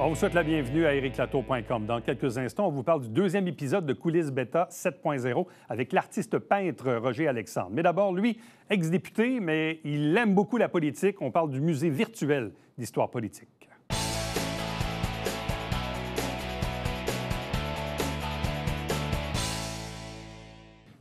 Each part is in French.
On vous souhaite la bienvenue à ericlatour.com. Dans quelques instants, on vous parle du deuxième épisode de Coulisses Beta 7.0 avec l'artiste peintre Roger Alexandre. Mais d'abord, lui, ex-député, mais il aime beaucoup la politique. On parle du musée virtuel d'histoire politique. Vous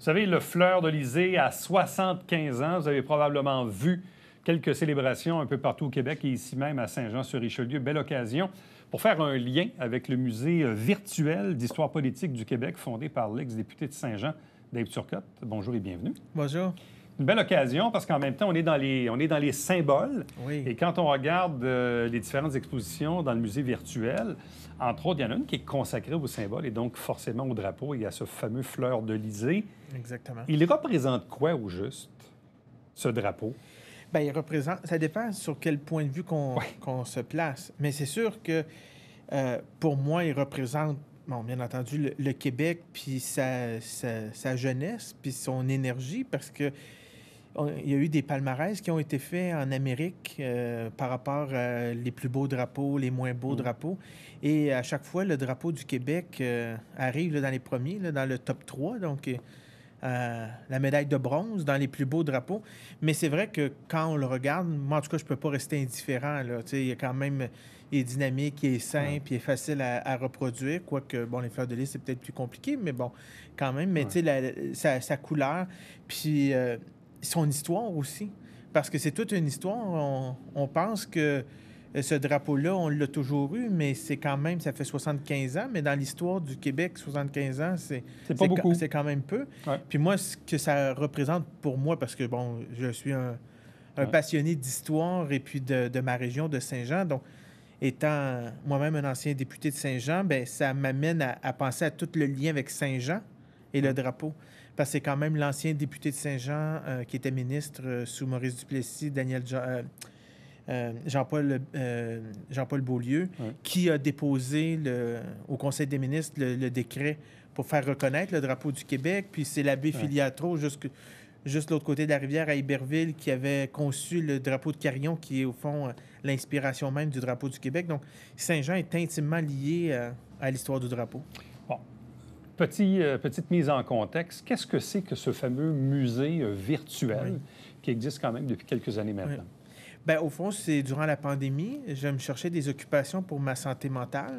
savez, le Fleur de Lysée à 75 ans, vous avez probablement vu quelques célébrations un peu partout au Québec et ici même à Saint-Jean-sur-Richelieu. Belle occasion pour faire un lien avec le musée virtuel d'histoire politique du Québec fondé par l'ex-député de Saint-Jean, Dave Turcotte. Bonjour et bienvenue. Bonjour. Une belle occasion parce qu'en même temps, on est dans les symboles. Oui. Et quand on regarde les différentes expositions dans le musée virtuel, entre autres, il y en a une qui est consacrée aux symboles et donc forcément au drapeau. Il y a ce fameux Fleur de Lysée. Exactement. Il représente quoi au juste, ce drapeau? Bien, il représente... Ça dépend sur quel point de vue qu'on se place. Mais c'est sûr que, pour moi, il représente, bon, bien entendu, le Québec, puis sa jeunesse, puis son énergie, parce que il y a eu des palmarès qui ont été faits en Amérique par rapport à les plus beaux drapeaux, les moins beaux drapeaux. Et à chaque fois, le drapeau du Québec arrive là, dans les premiers, là, dans le top 3. Donc, la médaille de bronze dans les plus beaux drapeaux. Mais c'est vrai que quand on le regarde, moi, en tout cas, je ne peux pas rester indifférent. Là. Il y a quand même... Il est dynamique, il est simple, il est facile à reproduire. Quoique, bon, les fleurs de lys, c'est peut-être plus compliqué, mais bon, quand même. Mais tu sais, sa couleur, puis son histoire aussi. Parce que c'est toute une histoire. On pense que ce drapeau-là, on l'a toujours eu, mais c'est quand même, ça fait 75 ans. Mais dans l'histoire du Québec, 75 ans, c'est pas beaucoup. C'est quand même peu. Ouais. Puis moi, ce que ça représente pour moi, parce que, bon, je suis un passionné d'histoire et puis de ma région de Saint-Jean, donc étant moi-même un ancien député de Saint-Jean, bien, ça m'amène à penser à tout le lien avec Saint-Jean et le drapeau. Parce que c'est quand même l'ancien député de Saint-Jean qui était ministre sous Maurice Duplessis, Jean-Paul Beaulieu, qui a déposé au Conseil des ministres le décret pour faire reconnaître le drapeau du Québec. Puis c'est l'abbé Filiatro, juste l'autre côté de la rivière, à Iberville, qui avait conçu le drapeau de Carillon, qui est au fond l'inspiration même du drapeau du Québec. Donc, Saint-Jean est intimement lié à l'histoire du drapeau. Bon. Petite mise en contexte. Qu'est-ce que c'est que ce fameux musée virtuel qui existe quand même depuis quelques années maintenant? Bien, au fond, c'est durant la pandémie, je me cherchais des occupations pour ma santé mentale,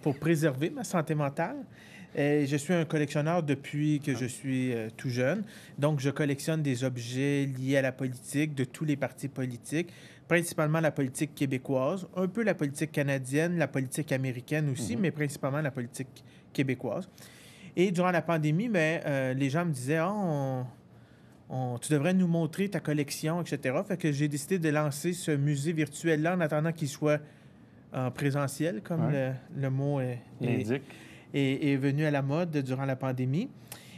pour préserver ma santé mentale. Je suis un collectionneur depuis que je suis tout jeune. Donc, je collectionne des objets liés à la politique, de tous les partis politiques, principalement la politique québécoise, un peu la politique canadienne, la politique américaine aussi, mais principalement la politique québécoise. Et durant la pandémie, les gens me disaient tu devrais nous montrer ta collection, etc. Fait que j'ai décidé de lancer ce musée virtuel-là en attendant qu'il soit en présentiel, comme le mot est venu à la mode durant la pandémie.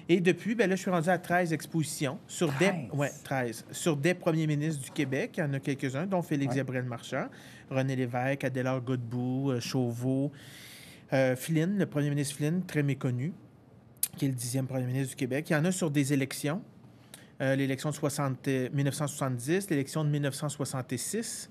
Et depuis, là, je suis rendu à 13 expositions sur 13 sur des premiers ministres du Québec. Il y en a quelques-uns, dont Félix Gabriel-Marchand, René Lévesque, Adélard Godbout, Chauveau, Flynn, le premier ministre Flynn, très méconnu, qui est le 10e premier ministre du Québec. Il y en a sur des élections. L'élection de 1970, l'élection de 1966.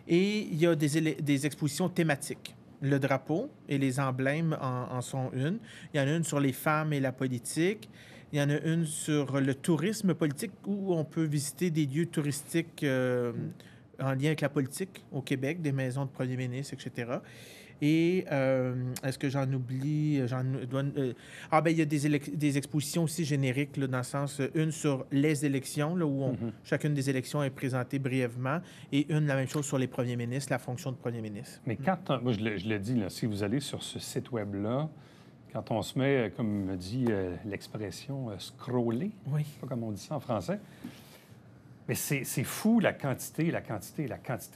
Et il y a des expositions thématiques. Le drapeau et les emblèmes en sont une. Il y en a une sur les femmes et la politique. Il y en a une sur le tourisme politique où on peut visiter des lieux touristiques en lien avec la politique au Québec, des maisons de premier ministre, etc. Et est-ce que j'en oublie? Il y a des expositions aussi génériques, là, dans le sens, une sur les élections, là, où chacune des élections est présentée brièvement, et une, la même chose sur les premiers ministres, la fonction de premier ministre. Mais moi, je le dis, là, si vous allez sur ce site web-là, quand on se met, comme me dit l'expression, scroller, je sais pas comment on dit ça en français, mais c'est fou la quantité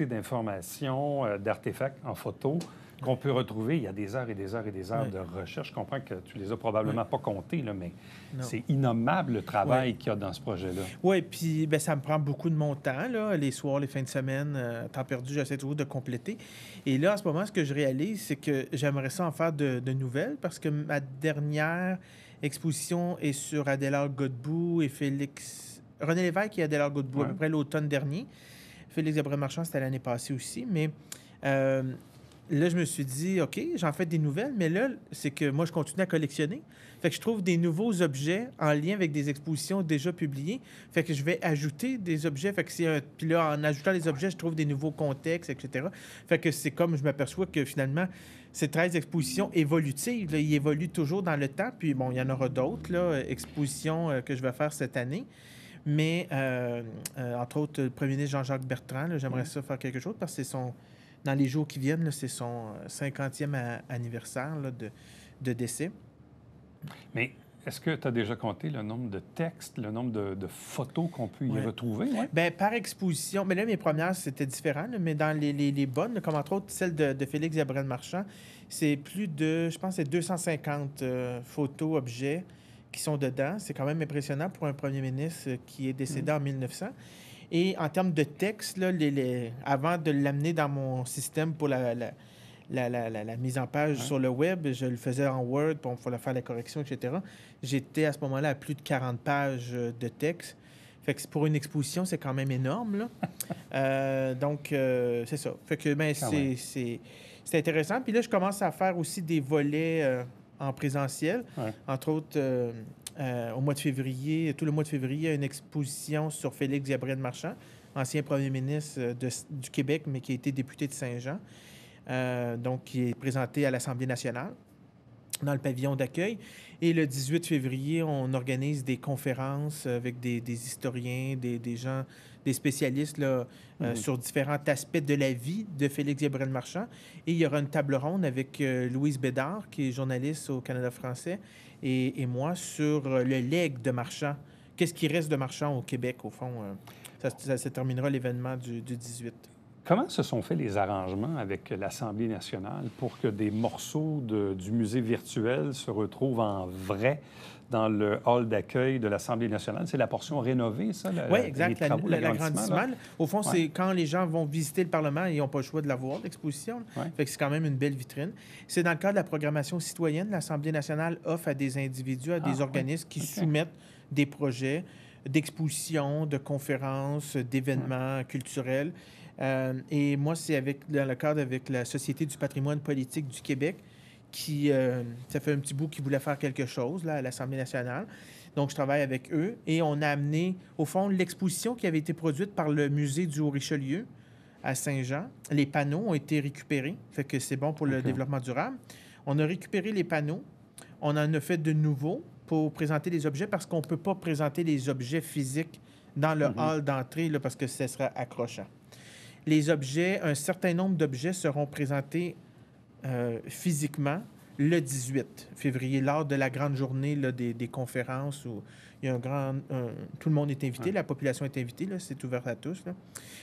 d'informations, d'artefacts en photo qu'on peut retrouver. Il y a des heures et des heures et des heures de recherche. Je comprends que tu les as probablement pas comptés, là, mais c'est innommable le travail qu'il y a dans ce projet-là. Oui, puis ça me prend beaucoup de mon temps, là, les soirs, les fins de semaine, temps perdu, j'essaie toujours de compléter. Et là, en ce moment, ce que je réalise, c'est que j'aimerais ça en faire de nouvelles, parce que ma dernière exposition est sur Adélard Godbout et René Lévesque et Adélard Godbout, à peu près l'automne dernier. Félix Gabriel-Marchand, c'était l'année passée aussi, mais là, je me suis dit, OK, j'en fais des nouvelles, mais là, c'est que moi, je continue à collectionner. Fait que je trouve des nouveaux objets en lien avec des expositions déjà publiées. Fait que je vais ajouter des objets. Fait que puis là, en ajoutant les objets, je trouve des nouveaux contextes, etc. Fait que c'est comme je m'aperçois que finalement, ces 13 expositions évolutives, là, ils évoluent toujours dans le temps. Puis bon, il y en aura d'autres, là, expositions que je vais faire cette année. Mais, entre autres, le premier ministre Jean-Jacques Bertrand, là, j'aimerais ça faire quelque chose parce que dans les jours qui viennent, là, c'est son 50e anniversaire là, de décès. Mais est-ce que tu as déjà compté le nombre de textes, le nombre de photos qu'on peut y retrouver? Ouais. Bien, par exposition, mais là, mes premières, c'était différent, là, mais dans les bonnes, là, comme entre autres celle de Félix Gabriel-Marchand, c'est plus de, je pense, c'est 250 photos, objets qui sont dedans. C'est quand même impressionnant pour un premier ministre qui est décédé en 1900. Et en termes de texte, là, avant de l'amener dans mon système pour la mise en page sur le web, je le faisais en Word, puis il fallait faire la correction, etc. J'étais à ce moment-là à plus de 40 pages de texte. Fait que pour une exposition, c'est quand même énorme, là. Donc, c'est ça. Fait que, ben, c'est intéressant. Puis là, je commence à faire aussi des volets en présentiel. Entre autres, au mois de février, tout le mois de février, il y a une exposition sur Félix Gabriel-Marchand, ancien premier ministre du Québec, mais qui a été député de Saint-Jean. Donc, qui est présenté à l'Assemblée nationale, dans le pavillon d'accueil. Et le 18 février, on organise des conférences avec des historiens, des gens, des spécialistes là, sur différents aspects de la vie de Félix Gabriel-Marchand. Et il y aura une table ronde avec Louise Bédard, qui est journaliste au Canada français, et moi, sur le legs de Marchand. Qu'est-ce qui reste de Marchand au Québec, au fond? Ça terminera l'événement du 18. Comment se sont faits les arrangements avec l'Assemblée nationale pour que des morceaux du musée virtuel se retrouvent en vrai dans le hall d'accueil de l'Assemblée nationale? C'est la portion rénovée, ça? Oui, exact. L'agrandissement. Au fond, c'est quand les gens vont visiter le Parlement, ils n'ont pas le choix de la voir, l'exposition. Fait que c'est quand même une belle vitrine. C'est dans le cadre de la programmation citoyenne. L'Assemblée nationale offre à des individus, à des organismes qui soumettent des projets d'exposition, de conférences, d'événements culturels. Et moi, c'est dans le cadre avec la Société du patrimoine politique du Québec qui, ça fait un petit bout qu'ils voulaient faire quelque chose là, à l'Assemblée nationale. Donc, je travaille avec eux et on a amené, au fond, l'exposition qui avait été produite par le musée du Haut-Richelieu à Saint-Jean. Les panneaux ont été récupérés, fait que c'est bon pour le développement durable. On a récupéré les panneaux, on en a fait de nouveaux pour présenter les objets parce qu'on ne peut pas présenter les objets physiques dans le hall d'entrée là, parce que ce serait accrochant. Les objets, un certain nombre d'objets seront présentés physiquement le 18 février, lors de la grande journée là, des conférences où il y a tout le monde est invité, la population est invitée, là, c'est ouvert à tous. Là.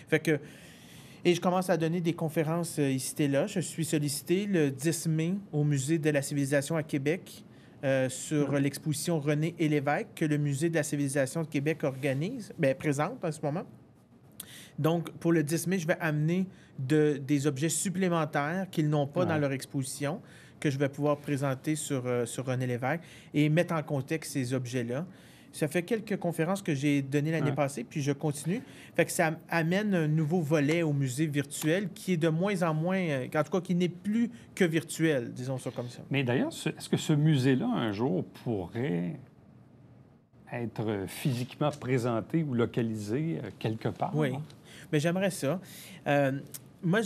Fait que, et je commence à donner des conférences ici et là. Je suis sollicité le 10 mai au Musée de la civilisation à Québec sur l'exposition René et Lévesque que le Musée de la civilisation de Québec présente en ce moment. Donc, pour le 10 mai, je vais amener des objets supplémentaires qu'ils n'ont pas dans leur exposition, que je vais pouvoir présenter sur René Lévesque et mettre en contexte ces objets-là. Ça fait quelques conférences que j'ai données l'année passée, puis je continue. Fait que ça amène un nouveau volet au musée virtuel qui est de moins en moins, en tout cas, qui n'est plus que virtuel, disons ça comme ça. Mais d'ailleurs, est-ce que ce musée-là, un jour, pourrait être physiquement présenté ou localisé quelque part? Oui, mais j'aimerais ça. Moi,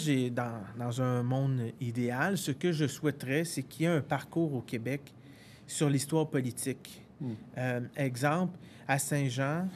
dans un monde idéal, ce que je souhaiterais, c'est qu'il y ait un parcours au Québec sur l'histoire politique. Exemple, à Saint-Jean,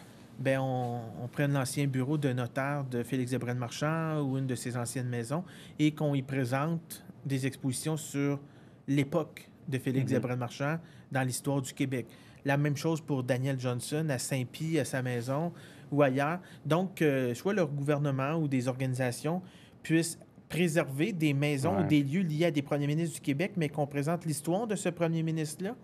on prenne l'ancien bureau de notaire de Félix Gabriel-Marchand ou une de ses anciennes maisons et qu'on y présente des expositions sur l'époque de Félix Gabriel-Marchand dans l'histoire du Québec. La même chose pour Daniel Johnson à Saint-Pie, à sa maison ou ailleurs. Donc, soit leur gouvernement ou des organisations puissent préserver des maisons ou des lieux liés à des premiers ministres du Québec, mais qu'on présente l'histoire de ce premier ministre-là,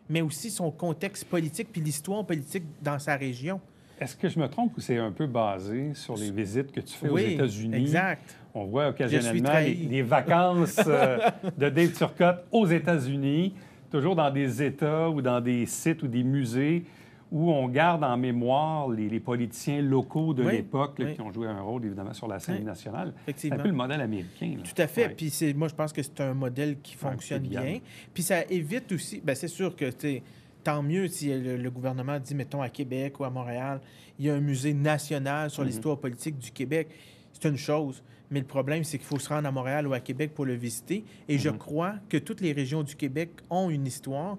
mais aussi son contexte politique puis l'histoire politique dans sa région. Est-ce que je me trompe ou c'est un peu basé sur les visites que tu fais aux États-Unis? Exact. On voit occasionnellement les vacances de Dave Turcotte aux États-Unis, toujours dans des États ou dans des sites ou des musées où on garde en mémoire les politiciens locaux de l'époque oui. qui ont joué un rôle, évidemment, sur la scène nationale. C'est un peu le modèle américain. Là. Tout à fait. Puis moi, je pense que c'est un modèle qui fonctionne bien. Puis ça évite aussi... Bien, c'est sûr que, tant mieux si le gouvernement dit, mettons, à Québec ou à Montréal, il y a un musée national sur l'histoire politique du Québec. C'est une chose. Mais le problème, c'est qu'il faut se rendre à Montréal ou à Québec pour le visiter. Et je crois que toutes les régions du Québec ont une histoire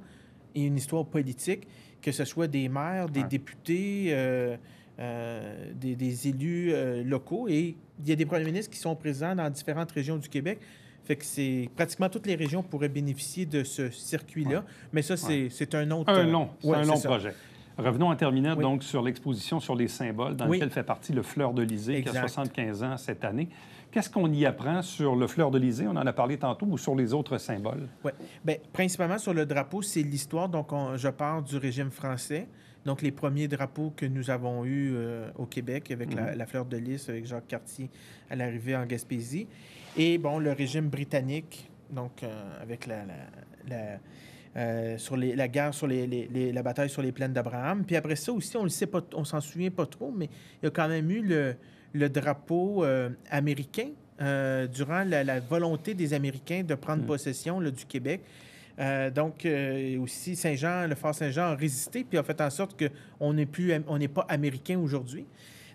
et une histoire politique, que ce soit des maires, des députés, des élus locaux. Et il y a des premiers ministres qui sont présents dans différentes régions du Québec. Fait que c'est pratiquement toutes les régions pourraient bénéficier de ce circuit-là. Mais ça, c'est un autre... Un long projet. Revenons en terminant donc sur l'exposition sur les symboles, dans laquelle fait partie le Fleur-de-Lysée, qui a 75 ans cette année. Qu'est-ce qu'on y apprend sur le Fleur-de-Lysée? On en a parlé tantôt, ou sur les autres symboles? Oui. Bien, principalement sur le drapeau, c'est l'histoire. Donc, je parle du régime français. Donc, les premiers drapeaux que nous avons eus au Québec avec la Fleur de Lys, avec Jacques Cartier à l'arrivée en Gaspésie. Et, bon, le régime britannique, donc avec la guerre sur la bataille sur les plaines d'Abraham. Puis après ça aussi, on le sait pas, on s'en souvient pas trop, mais il y a quand même eu le drapeau américain durant la volonté des Américains de prendre possession du Québec. Donc, aussi, le Fort Saint-Jean a résisté puis a fait en sorte qu'on n'est pas américain aujourd'hui.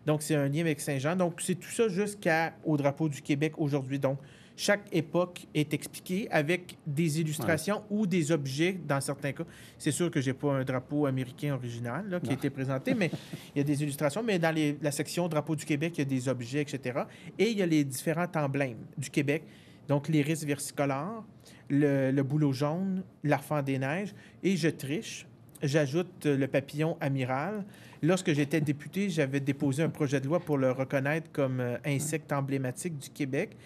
Donc, c'est un lien avec Saint-Jean. Donc, c'est tout ça jusqu'au drapeau du Québec aujourd'hui. Donc, chaque époque est expliquée avec des illustrations ou des objets, dans certains cas. C'est sûr que je n'ai pas un drapeau américain original qui a été présenté, mais il y a des illustrations. Mais dans la section drapeau du Québec, il y a des objets, etc. Et il y a les différents emblèmes du Québec. Donc, l'iris versicolore, le bouleau jaune, l'arfan des neiges. Et je triche. J'ajoute le papillon amiral. Lorsque j'étais député, j'avais déposé un projet de loi pour le reconnaître comme insecte emblématique du Québec.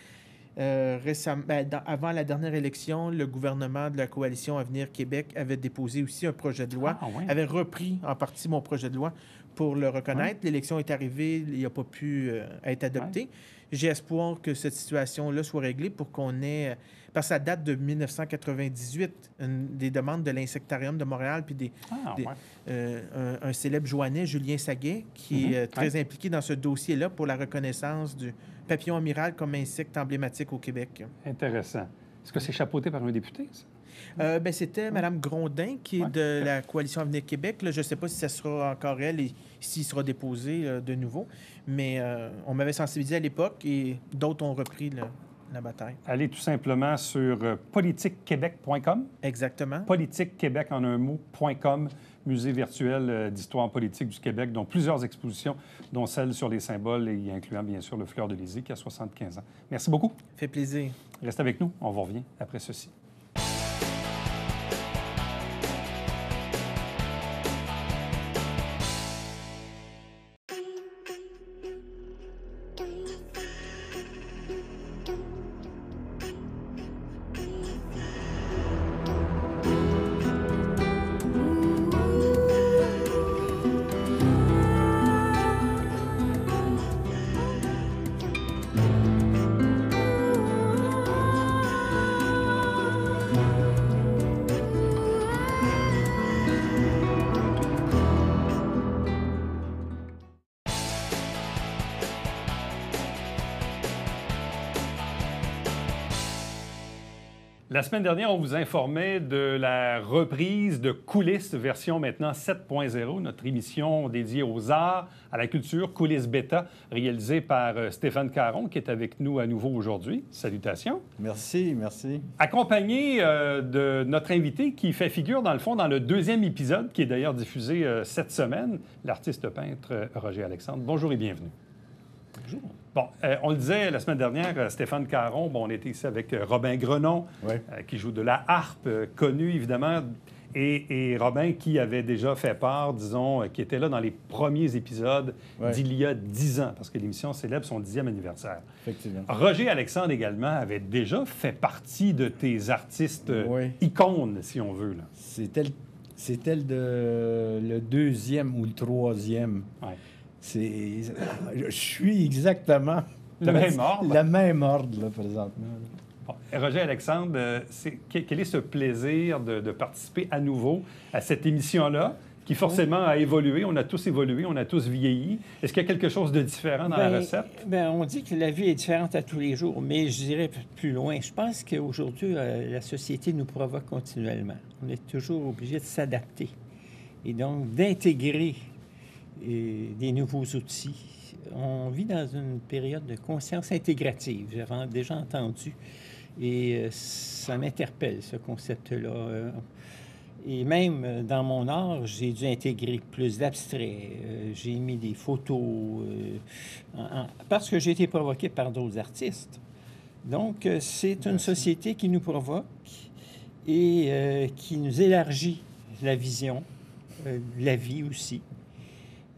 Récemment, avant la dernière élection, le gouvernement de la coalition Avenir Québec avait déposé aussi un projet de loi, avait repris en partie mon projet de loi pour le reconnaître. L'élection est arrivée, il n'a pas pu être adopté. J'ai espoir que cette situation-là soit réglée pour qu'on ait... Parce que ça date de 1998, des demandes de l'Insectarium de Montréal, puis un célèbre Joannais, Julien Saguet, qui est très impliqué dans ce dossier-là pour la reconnaissance du papillon amiral comme insecte emblématique au Québec. Intéressant. Est-ce que c'est chapeauté par un député, ça? C'était Mme Grondin, qui est de la Coalition Avenir Québec. Là, je ne sais pas si ça sera encore elle et s'il sera déposé de nouveau, mais on m'avait sensibilisé à l'époque et d'autres ont repris la bataille. Allez tout simplement sur politiquequebec.com. Exactement. Politiquequebec en un mot.com, musée virtuel d'histoire politique du Québec, dont plusieurs expositions, dont celle sur les symboles, et incluant bien sûr le Fleur-de-Lysée qui a 75 ans. Merci beaucoup. Fait plaisir. Reste avec nous, on vous revient après ceci. La semaine dernière, on vous informait de la reprise de Coulisses, version maintenant 7.0, notre émission dédiée aux arts, à la culture, Coulisses Bêta, réalisée par Stéphane Caron, qui est avec nous à nouveau aujourd'hui. Salutations. Merci, merci. Accompagné de notre invité qui fait figure, dans le fond, dans le deuxième épisode, qui est d'ailleurs diffusé cette semaine, l'artiste peintre Roger Alexandre. Bonjour et bienvenue. Bonjour. Bon, on le disait la semaine dernière, Stéphane Caron, on était ici avec Robin Grenon, qui joue de la harpe, connu évidemment, et Robin qui avait déjà fait part, disons, qui était là dans les premiers épisodes d'il y a 10 ans, parce que l'émission célèbre son 10e anniversaire. Effectivement. Roger Alexandre également avait déjà fait partie de tes artistes icônes, si on veut. C'était le deuxième ou le troisième. Ouais. Je suis exactement le même ordre. Le même ordre, là, présentement. Bon. Roger Alexandre, quel est ce plaisir de participer à nouveau à cette émission-là, qui forcément a évolué. On a tous évolué, on a tous vieilli. Est-ce qu'il y a quelque chose de différent dans la recette? On dit que la vie est différente à tous les jours, mais je dirais plus loin. Je pense qu'aujourd'hui, la société nous provoque continuellement. On est toujours obligé de s'adapter et donc d'intégrer des nouveaux outils. On vit dans une période de conscience intégrative. J'avais déjà entendu et ça m'interpelle, ce concept-là. Et même dans mon art, j'ai dû intégrer plus d'abstrait. J'ai mis des photos parce que j'ai été provoqué par d'autres artistes. Donc, c'est une société qui nous provoque et qui nous élargit la vision, la vie aussi.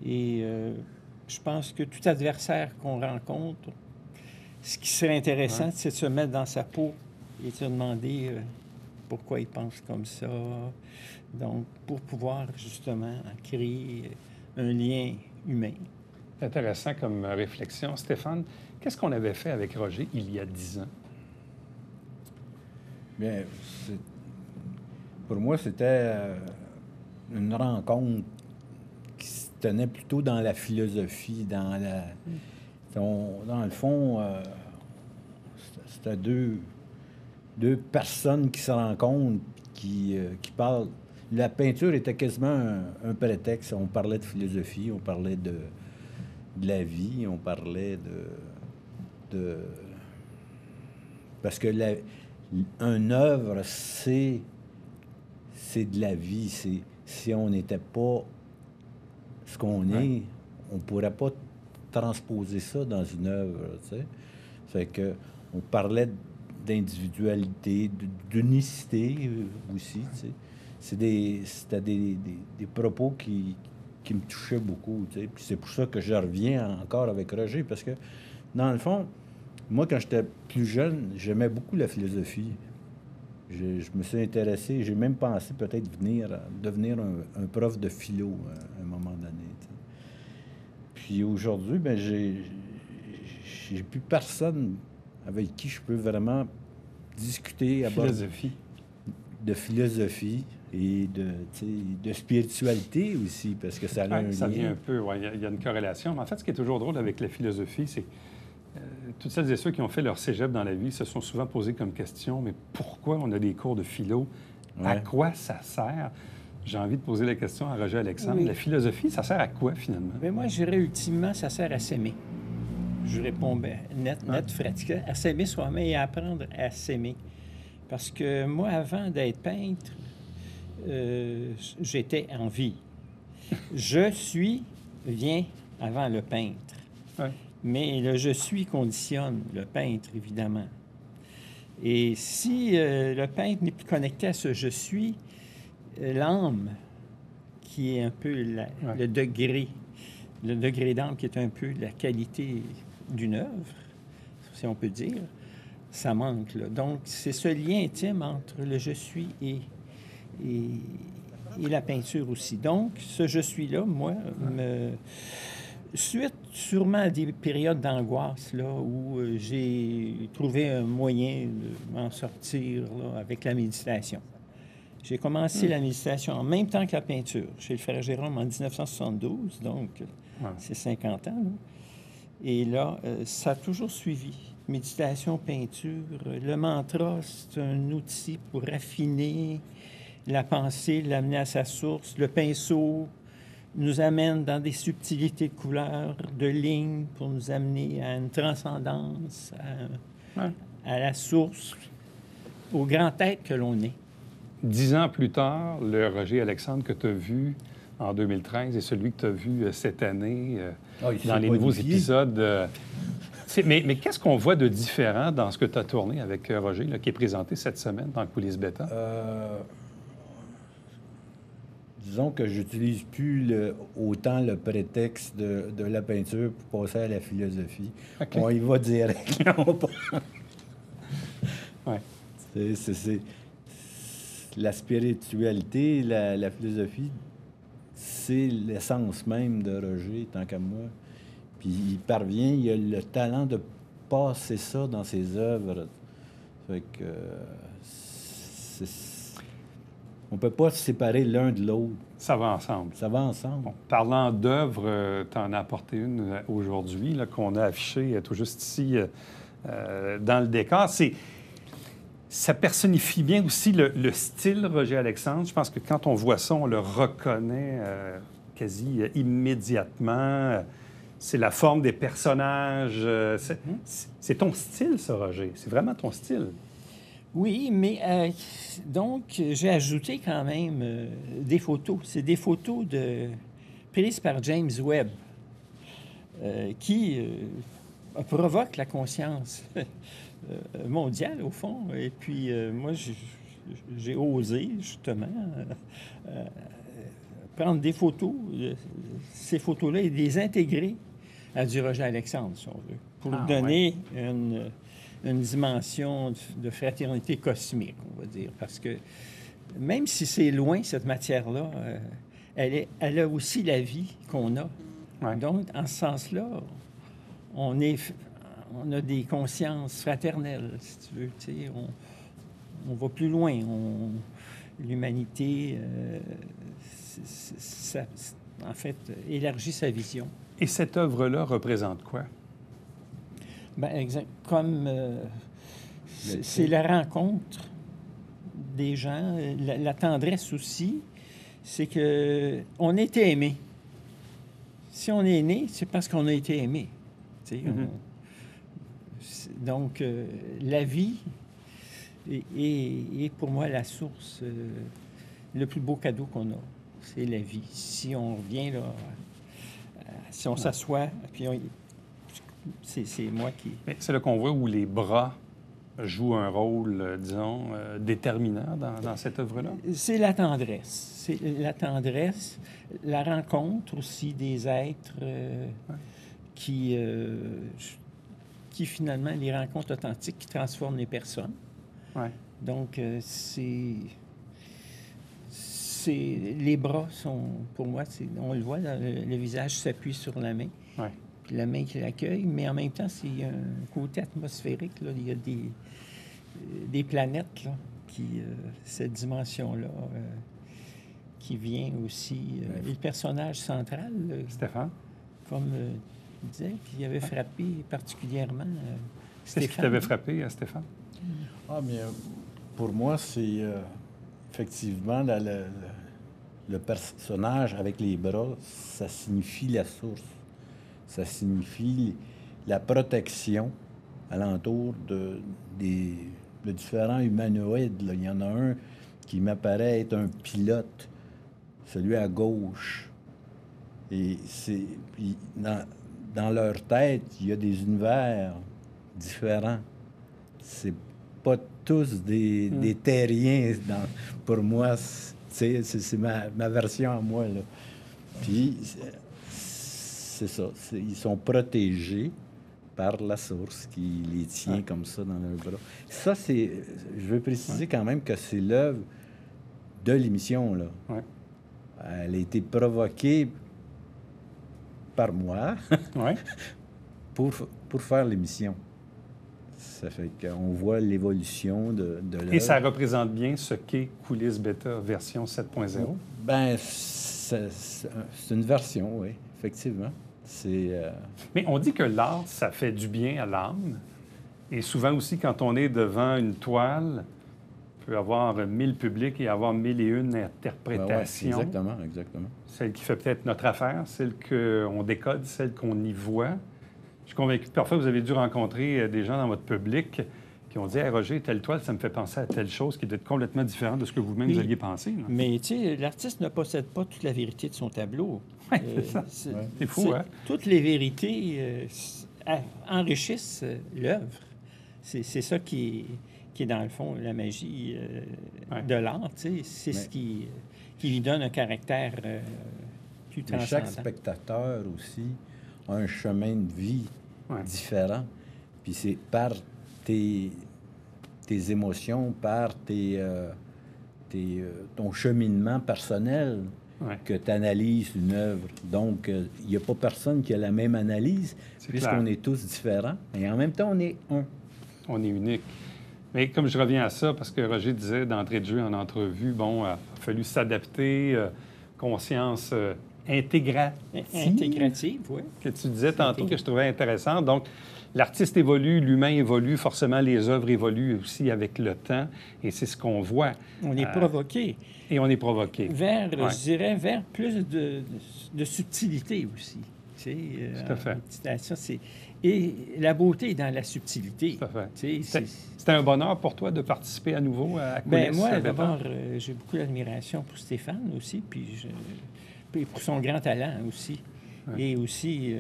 Et je pense que tout adversaire qu'on rencontre, ce qui serait intéressant, c'est de se mettre dans sa peau et de se demander pourquoi il pense comme ça. Donc, pour pouvoir justement créer un lien humain. C'est intéressant comme réflexion. Stéphane, qu'est-ce qu'on avait fait avec Roger il y a 10 ans? Bien, pour moi, c'était une rencontre qui se tenait plutôt dans la philosophie, dans le fond, c'était deux personnes qui se rencontrent, qui parlent. La peinture était quasiment un prétexte. On parlait de philosophie, on parlait de la vie, on parlait de... Parce que une œuvre, c'est de la vie. Si on n'était pas ce qu'on est, on ne pourrait pas transposer ça dans une œuvre, tu sais. Fait que on parlait d'individualité, d'unicité aussi, tu sais. C'était des propos qui me touchaient beaucoup, tu sais. Puis c'est pour ça que je reviens encore avec Roger, parce que, dans le fond, moi, quand j'étais plus jeune, j'aimais beaucoup la philosophie. Je me suis intéressé, j'ai même pensé peut-être devenir un prof de philo à un moment donné, tu sais. Puis aujourd'hui, ben j'ai plus personne avec qui je peux vraiment discuter de philosophie et de spiritualité aussi, parce que ça a un Ça lien. vient un peu, il y a une corrélation. Mais en fait, ce qui est toujours drôle avec la philosophie, c'est toutes celles et ceux qui ont fait leur cégep dans la vie se sont souvent posés comme question, mais pourquoi on a des cours de philo? À quoi ça sert? J'ai envie de poser la question à Roger Alexandre. Oui. La philosophie, ça sert à quoi, finalement? Bien, moi, je dirais ultimement, ça sert à s'aimer. Je réponds net, pratique. À s'aimer soi-même et à apprendre à s'aimer. Parce que moi, avant d'être peintre, j'étais en vie. Je suis vient avant le peintre. Ouais. Mais le je suis conditionne le peintre, évidemment. Et si le peintre n'est plus connecté à ce je suis, l'âme, qui est un peu le degré d'âme qui est un peu la qualité d'une œuvre, si on peut dire, ça manque, là. Donc, c'est ce lien intime entre le je suis et la peinture aussi. Donc, ce je suis-là, moi, suite sûrement à des périodes d'angoisse là, où j'ai trouvé un moyen de m'en sortir là, avec la méditation. J'ai commencé la méditation en même temps que la peinture, chez le frère Jérôme en 1972, donc c'est 50 ans. Là. Et là, ça a toujours suivi. Méditation, peinture. Le mantra, c'est un outil pour raffiner la pensée, l'amener à sa source. Le pinceau nous amène dans des subtilités de couleurs, de lignes, pour nous amener à une transcendance, à la source, au grand être que l'on est. 10 ans plus tard, le Roger Alexandre que tu as vu en 2013 et celui que tu as vu cette année dans les nouveaux épisodes. Mais qu'est-ce qu'on voit de différent dans ce que tu as tourné avec Roger, là, qui est présenté cette semaine dans Coulisses Bêta? Disons que j'utilise plus autant le prétexte de la peinture pour passer à la philosophie. Okay. On y va direct. C'est la spiritualité, la philosophie, c'est l'essence même de Roger, tant qu'à moi. Puis il parvient, il a le talent de passer ça dans ses œuvres. Fait que On ne peut pas se séparer l'un de l'autre. Ça va ensemble. Ça va ensemble. Bon, parlant d'œuvres, tu en as apporté une aujourd'hui là, qu'on a affichée tout juste ici dans le décor. Ça personnifie bien aussi le style Roger Alexandre. Je pense que quand on voit ça, on le reconnaît quasi immédiatement. C'est la forme des personnages. C'est ton style, ça, Roger. C'est vraiment ton style. Oui, mais donc, j'ai ajouté quand même des photos. C'est des photos prises par James Webb qui provoquent la conscience mondiale, au fond. Et puis, moi, j'ai osé, justement, prendre des photos, ces photos-là, et les intégrer à du Roger Alexandre, si on veut, pour donner une dimension de fraternité cosmique, on va dire. Parce que même si c'est loin, cette matière-là, elle a aussi la vie qu'on a. Ouais. Donc, en ce sens-là, on a des consciences fraternelles, si tu veux. Tu sais, on va plus loin. L'humanité, ça, en fait, élargit sa vision. Et cette œuvre-là représente quoi? Bien, exact. Comme c'est la rencontre des gens, la tendresse aussi, c'est que on a été aimé. Si on est né, c'est parce qu'on a été aimé. Tu sais, donc, la vie est pour moi la source, le plus beau cadeau qu'on a, c'est la vie. Si on revient là, si on s'assoit, puis c'est moi qui... Mais c'est là qu'on voit où les bras jouent un rôle, disons, déterminant dans cette œuvre-là. C'est la tendresse. C'est la tendresse, la rencontre aussi des êtres qui finalement, les rencontres authentiques qui transforment les personnes. Ouais. Donc, les bras sont, pour moi, on le voit, le visage s'appuie sur la main. Ouais. Puis la main qui l'accueille, mais en même temps, c'est un côté atmosphérique. Là. Il y a des planètes, là, cette dimension-là, qui vient aussi. Et le personnage central, Stéphane? comme il disait, qui avait frappé particulièrement Qu'est-ce qui t'avait frappé, Stéphane? Ah, mais pour moi, c'est effectivement le personnage avec les bras, ça signifie la source. Ça signifie la protection alentour de différents humanoïdes. Là. Il y en a un qui m'apparaît être un pilote, celui à gauche. Et dans leur tête, il y a des univers différents. C'est pas tous des terriens. Pour moi, c'est ma version à moi. Là. Puis, c'est ça. Ils sont protégés par la source qui les tient comme ça dans leurs bras. Ça, je veux préciser quand même que c'est l'œuvre de l'émission, là. Ouais. Elle a été provoquée par moi pour faire l'émission. Ça fait qu'on voit l'évolution de l'œuvre. Et ça représente bien ce qu'est Coulisses Bêta version 7.0? Bien, c'est une version, oui, effectivement. Mais on dit que l'art, ça fait du bien à l'âme. Et souvent aussi, quand on est devant une toile, on peut avoir 1000 publics et avoir 1001 interprétations. Ouais, exactement. Celle qui fait peut-être notre affaire, celle qu'on décode, celle qu'on y voit. Je suis convaincu que parfois, vous avez dû rencontrer des gens dans votre public qui ont dit « Hey, Roger, telle toile, ça me fait penser à telle chose qui doit être complètement différente de ce que vous-même vous aviez pensé. » Mais tu sais, l'artiste ne possède pas toute la vérité de son tableau. Oui, c'est ça. C'est fou, hein? Toutes les vérités enrichissent l'œuvre. C'est ça qui est, dans le fond, la magie de l'art. Tu sais. C'est ce qui lui donne un caractère plus transcendant. Chaque spectateur aussi a un chemin de vie différent. Puis c'est par tes émotions, par ton cheminement personnel que tu analyses une œuvre. Donc, il n'y a pas personne qui a la même analyse, puisqu'on est tous différents. Et en même temps, on est un. On est unique. Mais comme je reviens à ça, parce que Roger disait d'entrée de jeu en entrevue, bon, il a fallu s'adapter, conscience Intégrative, oui. que tu disais tantôt, que je trouvais intéressant. Donc, l'artiste évolue, l'humain évolue, forcément, les œuvres évoluent aussi avec le temps, et c'est ce qu'on voit. On est provoqué. Et on est provoqué. Vers, je dirais, vers plus de subtilité aussi. Tu sais, Tout à fait. Et la beauté est dans la subtilité. Tout à fait. Tu sais, C'était un bonheur pour toi de participer à nouveau à Coulisses. Moi, d'abord, j'ai beaucoup d'admiration pour Stéphane aussi, puis pour son grand talent aussi. Ouais. Et aussi,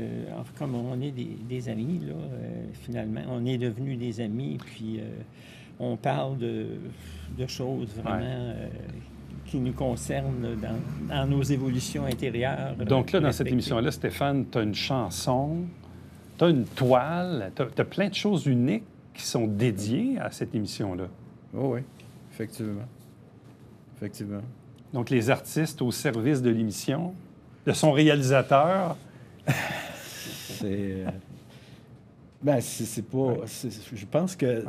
comme on est des amis, là, finalement, on est devenus des amis, puis on parle de choses vraiment qui nous concernent dans nos évolutions intérieures. Donc là, dans cette émission-là, Stéphane, tu as une chanson, tu as une toile, tu as plein de choses uniques qui sont dédiées à cette émission-là. Oh oui, effectivement. Effectivement. Donc, les artistes au service de l'émission, de son réalisateur. C'est pas... Je pense que...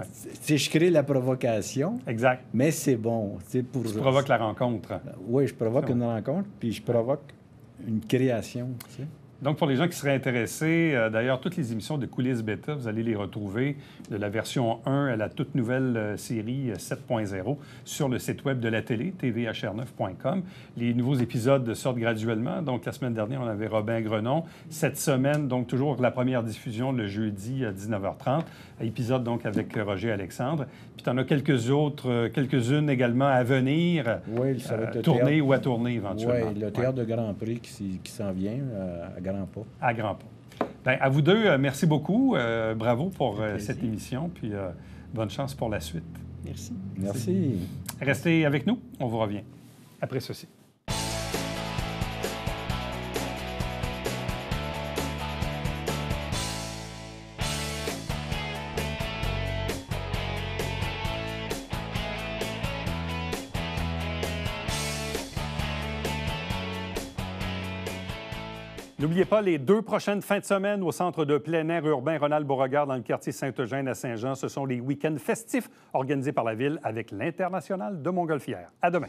Je crée la provocation. Exact. Mais c'est bon. Tu provoques la rencontre. Oui, je provoque une rencontre, puis je provoque une création. Tu sais. Donc, pour les gens qui seraient intéressés, d'ailleurs, toutes les émissions de Coulisses Bêta, vous allez les retrouver de la version 1 à la toute nouvelle série 7.0 sur le site web de la télé, tvhr9.com. Les nouveaux épisodes sortent graduellement. Donc, la semaine dernière, on avait Robin Grenon. Cette semaine, donc, toujours la première diffusion le jeudi à 19h30. Épisode, donc, avec Roger Alexandre. Puis, tu en as quelques-unes également à venir, oui, ça va être tourner théâtre... ou à tourner éventuellement. Oui, le théâtre de Grand Prix qui s'en vient à grands pas. À grands pas. Bien, à vous deux, merci beaucoup. Bravo pour cette émission, puis bonne chance pour la suite. Merci. Merci. Restez avec nous, on vous revient après ceci. N'oubliez pas, les 2 prochaines fins de semaine au Centre de plein air urbain Ronald-Beauregard dans le quartier Saint-Eugène à Saint-Jean, ce sont les week-ends festifs organisés par la Ville avec l'International de Montgolfière. À demain.